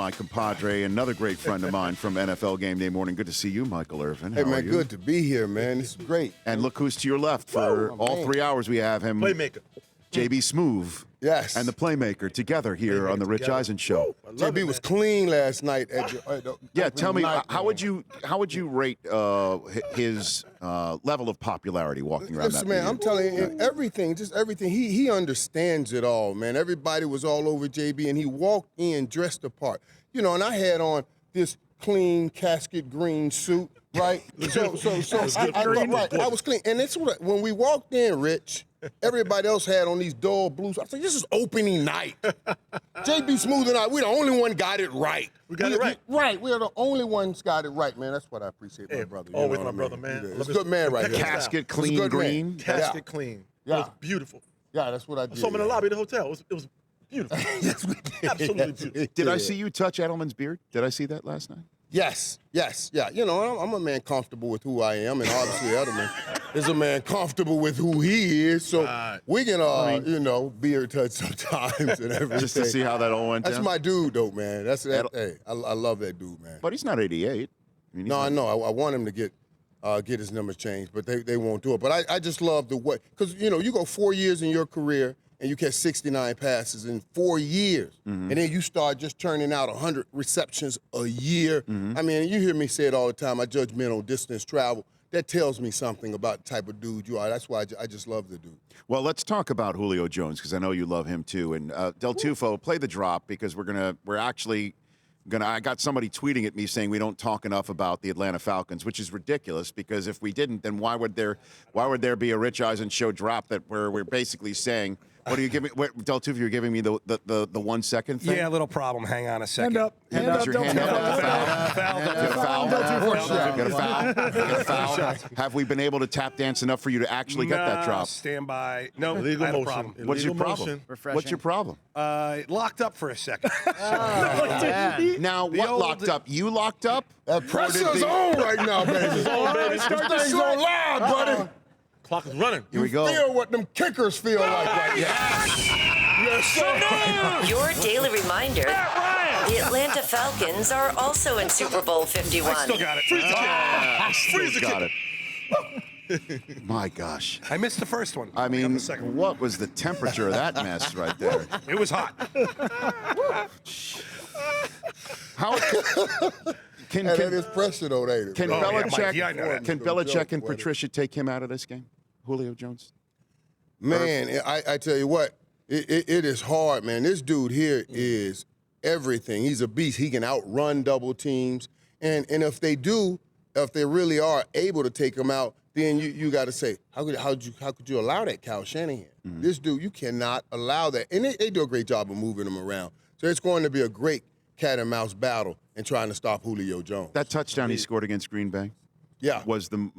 my compadre, another great friend of mine from NFL Game Day Morning. Good to see you, Michael Irvin. Hey, man, good to be here, man. This is great. And look who's to your left for all 3 hours we have him. Playmaker. JB Smooth. Yes. And the Playmaker together here on the Rich Eisen Show. JB was clean last night. Yeah, tell me, how would you rate his level of popularity walking around Listen, that man, I'm telling you, everything, just everything. He understands it all, man. Everybody was all over JB, and he walked in dressed the part. You know, and I had on this clean casket green suit, right? I was clean. And it's what, when we walked in, Rich, everybody else had on these dull blues. I said, this is opening night. JB Smooth and I, we're the only one got it right. We got it right. Right. We are the only ones got it right, man. That's what I appreciate, my brother. You Always know my what I brother, mean? man. It's a good man right here. Casket clean green. Casket clean. Yeah. It was beautiful. Yeah, that's what I did. I saw him in the lobby of the hotel. It was beautiful. Yes, we did. Absolutely beautiful. Did I see you touch Edelman's beard? Did I see that last night? Yes, yeah. You know, I'm a man comfortable with who I am, and obviously Edelman is a man comfortable with who he is. So we can, beard touch sometimes and everything. Just to see how that all went That's down? my dude, though, man. Hey, I love that dude, man. But he's not 88. I mean, I know. I want him to get his numbers changed, but they won't do it. But I just love the way, because, you know, you go 4 years in your career, and you catch 69 passes in 4 years, and then you start just turning out 100 receptions a year. I mean, you hear me say it all the time, I judge men on distance travel. That tells me something about the type of dude you are. That's why I just love the dude. Well, let's talk about Julio Jones, because I know you love him too. And Del Tufo, play the drop, because I got somebody tweeting at me saying we don't talk enough about the Atlanta Falcons, which is ridiculous, because if we didn't, then why would there be a Rich Eisen show drop where we're basically saying, what are you giving? Del Tufo, you're giving me the 1 second thing? Yeah, a little problem. Hang on a second. Hand up. Your hand up. Get a foul. Have we been able to tap dance enough for you to actually get that drop? Stand by. No, Illegal I had a motion. problem. What's your problem? What's your problem? It locked up for a second. Now, what locked up? You locked up? That pressure's on right now, baby. This thing's on loud, buddy. Clock is running. Here we go. Feel what them kickers feel like right now. Yes, sir. Your daily reminder, the Atlanta Falcons are also in Super Bowl 51. I still got it. Freeze the got it. My gosh. I missed the first one. I mean, the second one. what was the temperature of that mess right there? It was hot. How can That is pressure, though, ain't it? Can Oh, yeah, Belichick, Mike, yeah, I know that. can Belichick and Patricia take him out of this game? Julio Jones? Man, I tell you what, it is hard, man. This dude here is everything. He's a beast. He can outrun double teams. And if they really are able to take him out, then you got to say, how could you allow that, Kyle Shanahan? This dude, you cannot allow that. And they do a great job of moving him around. So it's going to be a great cat and mouse battle in trying to stop Julio Jones. That touchdown he scored against Green Bay was the,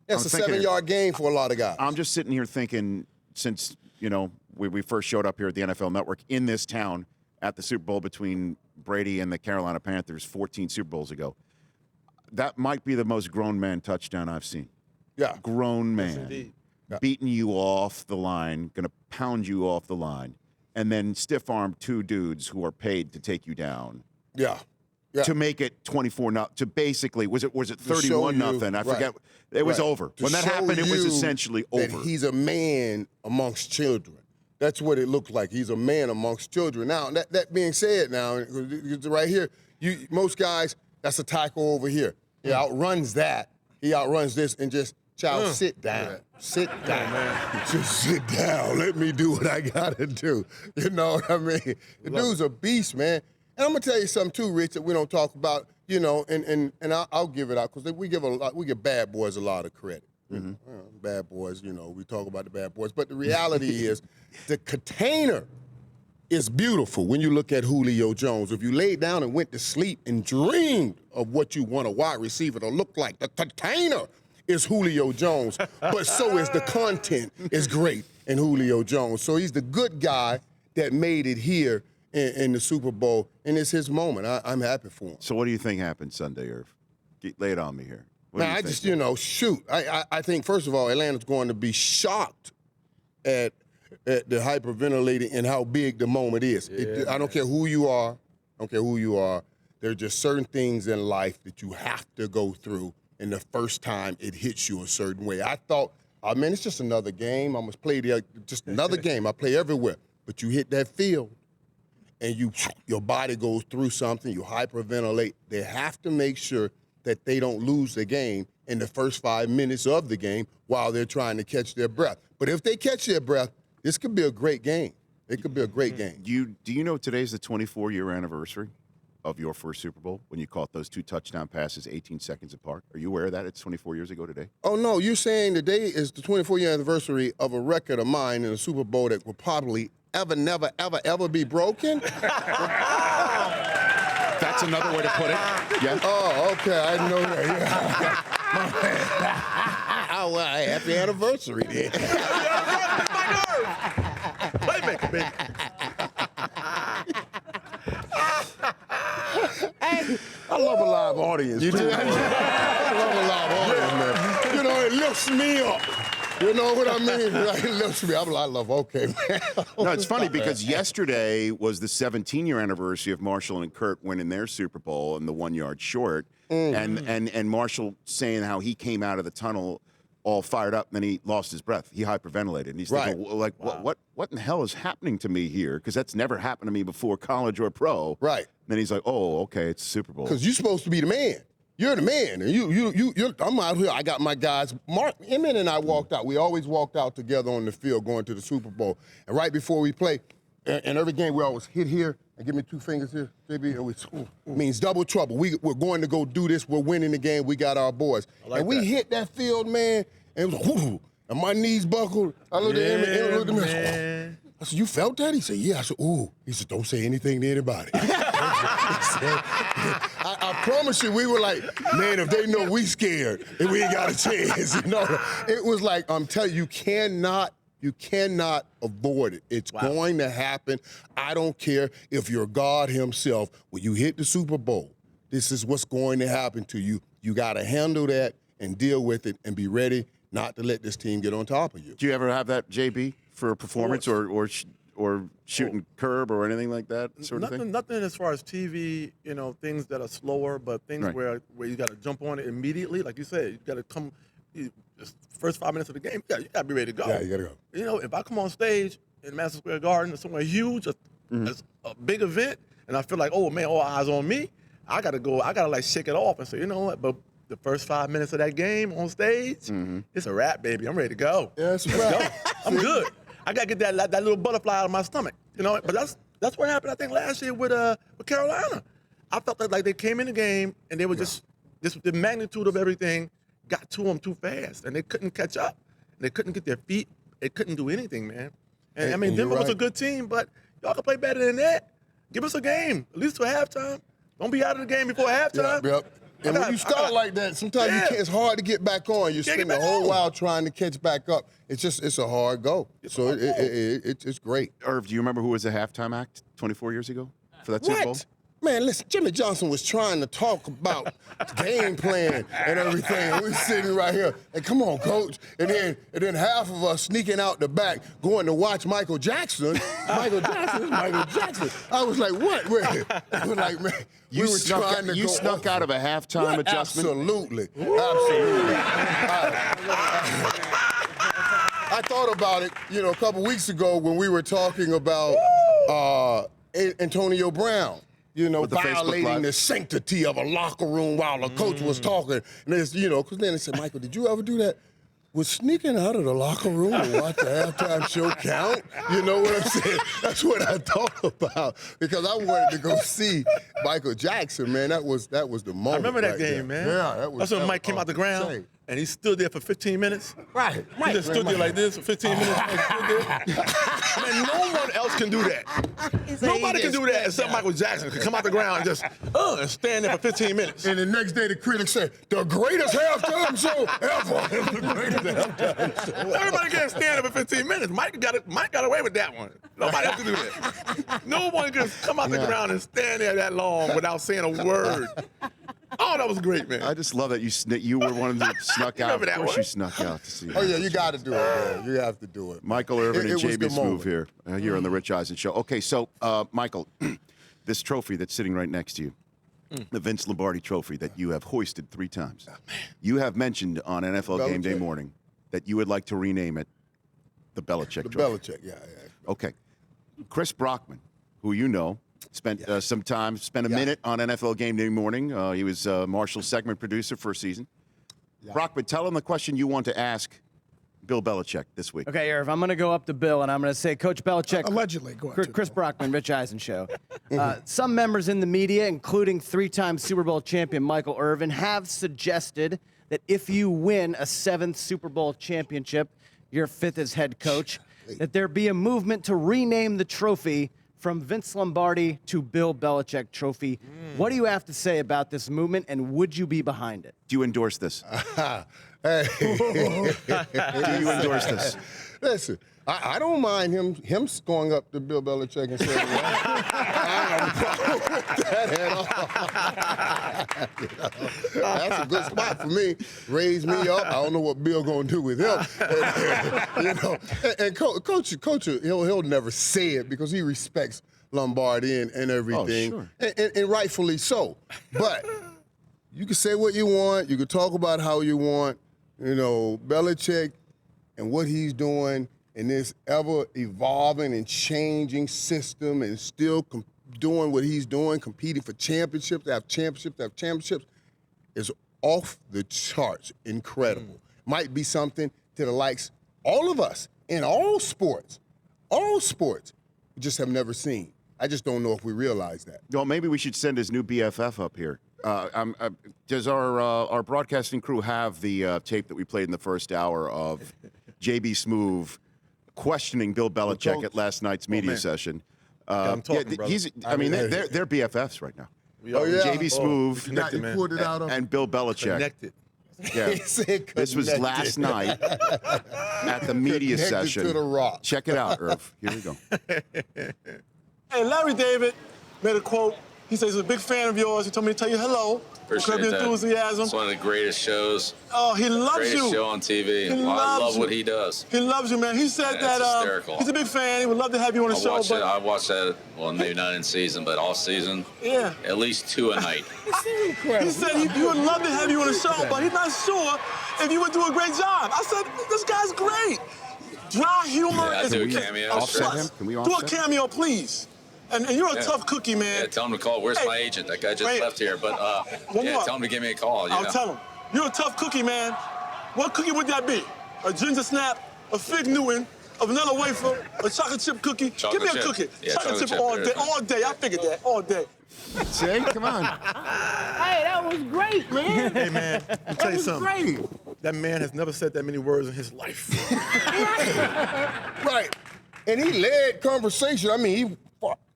That's a 7-yard gain for a lot of guys. I'm just sitting here thinking, since, we first showed up here at the NFL Network in this town at the Super Bowl between Brady and the Carolina Panthers 14 Super Bowls ago, that might be the most grown man touchdown I've seen. Yeah. Grown man. Yes, indeed. Beating you off the line, going to pound you off the line, and then stiff-arm two dudes who are paid to take you down. Yeah. To make it 24-0, to basically, was it 31-0? I forget. It was over. When that happened, it was essentially over. That he's a man amongst children. That's what it looked like. He's a man amongst children. Now, that being said, now, right here, most guys, that's a tackle over here. He outruns that. He outruns this and just, child, sit down. Sit down. Man. Just sit down. Let me do what I got to do. You know what I mean? The dude's a beast, man. And I'm gonna tell you something too, Rich, that we don't talk about, and I'll give it out because we give bad boys a lot of credit. Bad boys, we talk about the bad boys, but the reality is, the container is beautiful when you look at Julio Jones. If you laid down and went to sleep and dreamed of what you want a wide receiver to look like, the container is Julio Jones, but so is the content is great in Julio Jones. So he's the good guy that made it here in the Super Bowl, and it's his moment. I'm happy for him. So what do you think happened Sunday, Irv? Lay it on me here. Man, I just, shoot. I think, first of all, Atlanta's going to be shocked at the hyperventilating and how big the moment is. I don't care who you are. I don't care who you are. There are just certain things in life that you have to go through, and the first time it hits you a certain way. I thought, oh, man, it's just another game. I must play just another game. I play everywhere. But you hit that field, and your body goes through something. You hyperventilate. They have to make sure that they don't lose the game in the first 5 minutes of the game while they're trying to catch their breath. But if they catch their breath, this could be a great game. It could be a great game. Do you know today's the 24-year anniversary of your first Super Bowl when you caught those 2 touchdown passes 18 seconds apart? Are you aware of that? It's 24 years ago today. Oh, no, you're saying today is the 24-year anniversary of a record of mine in a Super Bowl that will probably never, ever be broken? That's another way to put it. Yeah. Oh, okay, I didn't know that. Yeah. Oh, well, happy anniversary, then. Playmaker, baby. I love a live audience. You do? I love a live audience, man. You know, it lifts me up. You know what I mean? Like, it lifts me up. I love, okay, man. No, it's funny because yesterday was the 17-year anniversary of Marshall and Kurt winning their Super Bowl and the 1 yard short. And Marshall saying how he came out of the tunnel all fired up, and then he lost his breath. He hyperventilated, and he's thinking, like, what in the hell is happening to me here? Because that's never happened to me before, college or pro. Right. And then he's like, oh, okay, it's Super Bowl. Because you're supposed to be the man. You're the man, and I'm out here. I got my guys. Mark Emmett and I walked out. We always walked out together on the field going to the Super Bowl. And right before we play, and every game we always hit here and give me 2 fingers here, JB. It means double trouble. We're going to go do this. We're winning the game. We got our boys. And we hit that field, man. And it was whoo, and my knees buckled. I looked at Emmett. Emmett looked at me. I said, you felt that? He said, yeah. I said, ooh. He said, don't say anything to anybody. I promise you, we were like, man, if they know we scared, then we ain't got a chance. You know, it was like, I'm telling you, you cannot avoid it. It's going to happen. I don't care if you're God himself. When you hit the Super Bowl, this is what's going to happen to you. You got to handle that and deal with it and be ready not to let this team get on top of you. Do you ever have that, JB, for a performance or shooting curb or anything like that sort of thing? Nothing as far as TV, things that are slower, but things where you got to jump on it immediately. Like you said, you got to come first 5 minutes of the game. You got to be ready to go. Yeah, you got to go. If I come on stage in Madison Square Garden or somewhere huge, a big event, and I feel like, oh man, all eyes on me, I got to go. I got to like shake it off and say, you know what, but the first 5 minutes of that game on stage, it's a wrap, baby. I'm ready to go. Yeah, it's a wrap. I'm good. I got to get that little butterfly out of my stomach, But that's what happened, I think, last year with Carolina. I felt like they came in the game and they were just the magnitude of everything got to them too fast, and they couldn't catch up. They couldn't get their feet. They couldn't do anything, man. And I mean, Denver was a good team, but y'all can play better than that. Give us a game, at least to halftime. Don't be out of the game before halftime. Yep. And when you start like that, sometimes it's hard to get back on. You spend the whole while trying to catch back up. It's a hard go. So it's great. Irv, do you remember who was the halftime act 24 years ago for that Super Bowl? Man, listen, Jimmy Johnson was trying to talk about game plan and everything, and we're sitting right here, and come on, coach. And then half of us sneaking out the back, going to watch Michael Jackson. Michael Jackson. I was like, what? I was like, man, you snuck out of a halftime adjustment? Absolutely. I thought about it, a couple weeks ago when we were talking about Antonio Brown. Violating the sanctity of a locker room while the coach was talking. And it's, because then they said, Michael, did you ever do that? Was sneaking out of the locker room to watch the halftime show count? You know what I'm saying? That's what I thought about because I wanted to go see Michael Jackson, man. That was the moment. I remember that game, man. Yeah, that's when Mike came out the ground. And he stood there for 15 minutes. Right. He just stood there like this for 15 minutes. Man, no one else can do that. Nobody can do that except Michael Jackson. Can come out the ground and just and stand there for 15 minutes. And the next day the critics said, the greatest halftime show ever. The greatest halftime show. Everybody can't stand there for 15 minutes. Mike got away with that one. Nobody else can do that. No one can come out the ground and stand there that long without saying a word. Oh, that was great, man. I just love that you were one of them that snuck out. Of course you snuck out to see it. Oh, yeah, you got to do it, man. You have to do it. Michael Irvin and JB Smoove here on the Rich Eisen Show. Okay, so, Michael, this trophy that's sitting right next to you, the Vince Lombardi trophy that you have hoisted 3 times. You have mentioned on NFL Game Day morning that you would like to rename it the Belichick trophy. Belichick, yeah. Okay. Chris Brockman, who you know, spent a minute on NFL Game Day morning. He was Marshall's segment producer for a season. Yeah. Brockman, tell him the question you want to ask Bill Belichick this week. Okay, Irv, I'm going to go up to Bill, and I'm going to say, Coach Belichick. Allegedly. Go ahead. Chris Brockman, Rich Eisen show. Some members in the media, including 3-time Super Bowl champion Michael Irvin, have suggested that if you win a 7th Super Bowl championship, your 5th as head coach, that there be a movement to rename the trophy from Vince Lombardi to Bill Belichick trophy. What do you have to say about this movement, and would you be behind it? Do you endorse this? Hey. Do you endorse this? Listen, I don't mind him going up to Bill Belichick and saying, I don't have a problem with that at all. You know, that's a good spot for me. Raise me up. I don't know what Bill going to do with him. You know, and coach, he'll never say it because he respects Lombardi and everything, and rightfully so. But you can say what you want. You can talk about how you want. You know, Belichick and what he's doing in this ever-evolving and changing system and still doing what he's doing, competing for championships after championships, is off the charts incredible. Might be something to the likes, all of us, in all sports, we just have never seen. I just don't know if we realize that. Well, maybe we should send his new BFF up here. Does our broadcasting crew have the tape that we played in the first hour of J.B. Smoove questioning Bill Belichick at last night's media session? I'm talking, brother. They're BFFs right now. J.B. Smoove and Bill Belichick. Connected. Yeah. This was last night at the media session. To the rock. Check it out, Irv. Here we go. Hey, Larry David made a quote. He says he's a big fan of yours. He told me to tell you hello. Appreciate Curb Your that. Enthusiasm. It's one of the greatest shows. Oh, he loves you. Greatest show on TV. He I loves love you. what he does. He loves you, man. He said That's that hysterical. he's a big fan. He would love to have you on the show. I watched that, well, maybe not in season, but off season. Yeah. At least 2 a night. He said he would love to have you on the show, but he's not sure if you would do a great job. I said, this guy's great. Dry humor Yeah, is do a cameo. Offset him? Can we offset? Do a cameo, please. And you're a tough cookie, man. Yeah, tell him to call. Where's my agent? That guy just left here. But tell him to give me a call. I'll tell him. You're a tough cookie, man. What cookie would that be? A ginger snap, a fig Newton, a vanilla wafer, a chocolate chip cookie? Chocolate Give me a chip. cookie. Yeah, chocolate chip all day. I figured that all day. See? Come on. Hey, that was great, man. Hey, man, let me tell you something. Great. That man has never said that many words in his life. Right. And he led conversation. I mean, he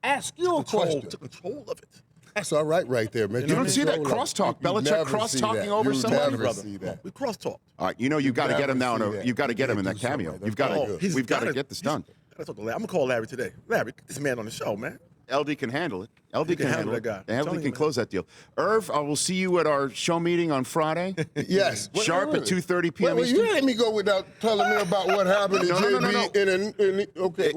asked you a question. Took control of it. That's all right there, man. You don't see that crosstalk. Belichick cross-talking over somebody, brother. See that. We cross-talked. All right, you've got to get him now. You've got to get him in that something cameo. like that. You've got Oh, to. We've got to get this done. I'm gonna call Larry today. Larry, get this man on the show, man. LD can handle it. LD can handle that it. guy. And LD Telling can you, close that deal. Irv, I will see you at our show meeting on Friday. Yes. Sharp at 2:30 p.m. Wait, you let me go without telling me about what happened to JB. Okay.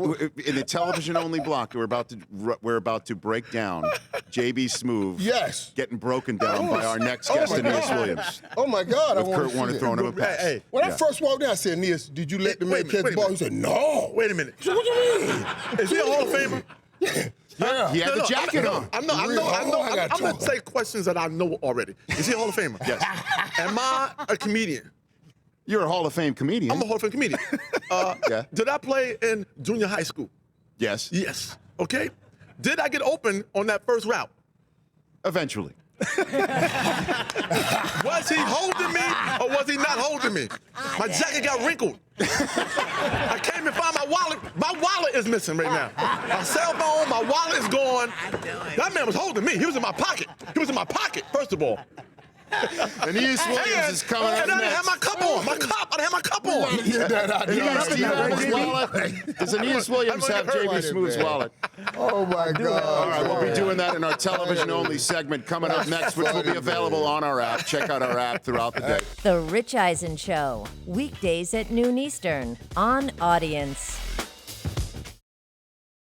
In the television-only block, we're about to break down J.B. Smoove. Yes. Getting broken down by our next guest, Aeneas Williams. Oh my God! With I want Kurt to Warner see throwing that. him a pass. Hey, When I first walked in, I said, "Aeneas, did you let the man catch the ball?" He said, "No." Wait a minute. I said, "What do you mean?" Is he a Hall of Famer? Yeah. He had the jacket on. I know. I'm going to take questions that I know already. Is he a Hall of Famer? Yes. Am I a comedian? You're a Hall of Fame comedian. I'm a Hall of Fame comedian. Yeah. Did I play in junior high school? Yes. Yes. Okay. Did I get open on that first route? Eventually. Was he holding me or was he not holding me? My jacket got wrinkled. I came and found my wallet. My wallet is missing right now. My cell phone, my wallet is gone. That man was holding me. He was in my pocket. He was in my pocket, first of all. Aeneas Williams is coming up and I didn't next. have my cup on. I didn't have my cup on. Does Aeneas Williams have J.B. Smoove's wallet? Oh my God! All right, we'll be doing that in our television-only segment coming up next, which will be available on our app. Check out our app throughout the day. The Rich Eisen Show, weekdays at noon Eastern on Audience.